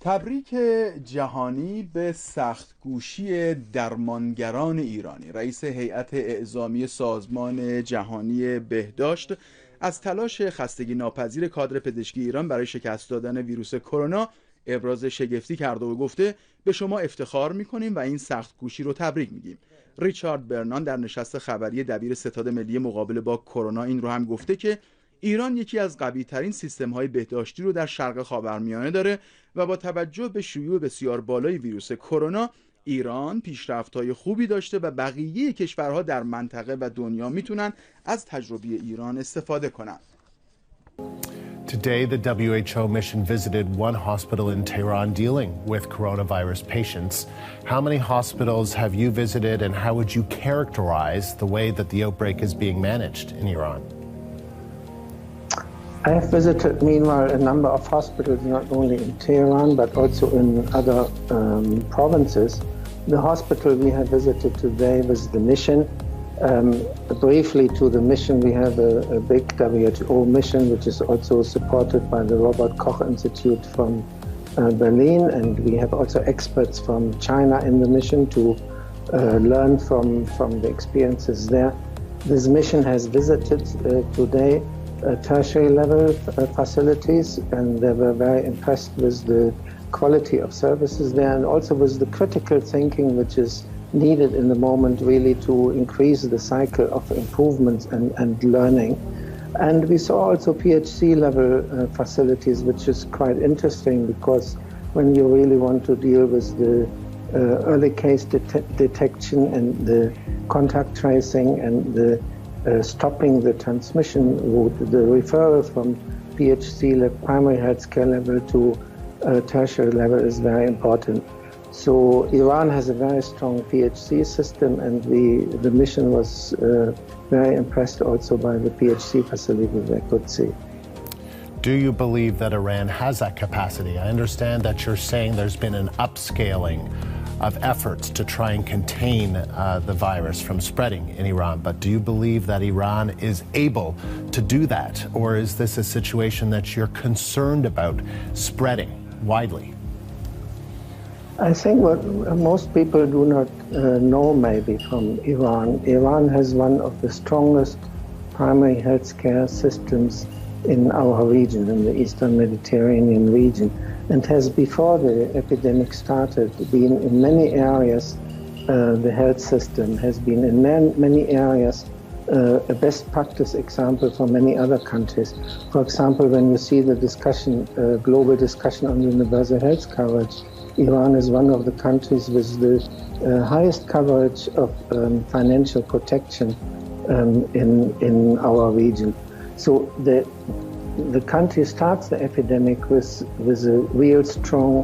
تبریک جهانی به سختگوشی درمانگران ایرانی. رئیس هیئت اعزامی سازمان جهانی بهداشت از تلاش خستگی ناپذیر کادر پزشکی ایران برای شکست دادن ویروس کرونا ابراز شگفتی کرده و گفته به شما افتخار می‌کنیم و این سختگوشی رو تبریک میگیم. ریچارد برنان در نشست خبری دبیر ستاد ملی مقابله با کرونا این رو هم گفته که ایران یکی از قوی‌ترین سیستم‌های بهداشتی رو در شرق خاورمیانه داره و با توجه به شیوع بسیار بالای ویروس کرونا ایران پیشرفت‌های خوبی داشته و بقیه کشورها در منطقه و دنیا میتونن از تجربه ایران استفاده کنن. Today, the WHO mission visited one hospital in Tehran dealing with coronavirus patients. How many hospitals have you visited, and how would you characterize the way that the outbreak is being managed in Iran? I have visited, meanwhile, a number of hospitals, not only in Tehran, but also in other provinces. The hospital we have visited today was the mission. Briefly to the mission, we have a big WHO mission, which is also supported by the Robert Koch Institute from Berlin, and we have also experts from China in the mission to learn from the experiences there. This mission has visited today tertiary level facilities, and they were very impressed with the quality of services there, and also with the critical thinking which is needed in the moment really to increase the cycle of improvements and learning. And we saw also PhD level facilities, which is quite interesting, because when you really want to deal with the early case detection and the contact tracing and the stopping the transmission route, the referral from PHC level, primary healthcare level to tertiary level is very important. So Iran has a very strong PHC system, and the mission was very impressed also by the PHC facility they could see. Do you believe that Iran has that capacity? I understand that you're saying there's been an upscaling of efforts to try and contain the virus from spreading in Iran, but do you believe that Iran is able to do that, or is this a situation that you're concerned about spreading widely? I think what most people do not know maybe from Iran, Iran has one of the strongest primary healthcare systems in our region, in the Eastern Mediterranean region, and has before the epidemic started been in many areas, the health system has been in many areas a best practice example for many other countries. For example, when you see the discussion, global discussion on universal health coverage, Iran is one of the countries with the highest coverage of financial protection in our region. So the country starts the epidemic with a real strong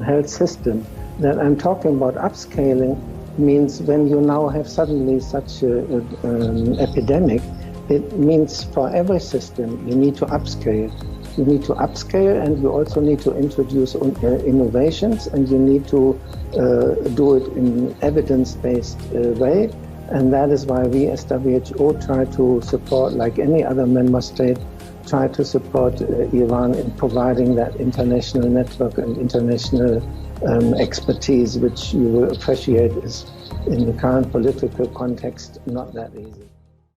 health system. That I'm talking about upscaling means when you now have suddenly such an epidemic, it means for every system you need to upscale. You need to upscale, and you also need to introduce innovations, and you need to do it in evidence-based way. And that is why we as WHO try to support, like any other member state, try to support Iran in providing that international network and international expertise, which you will appreciate is in the current political context not that easy.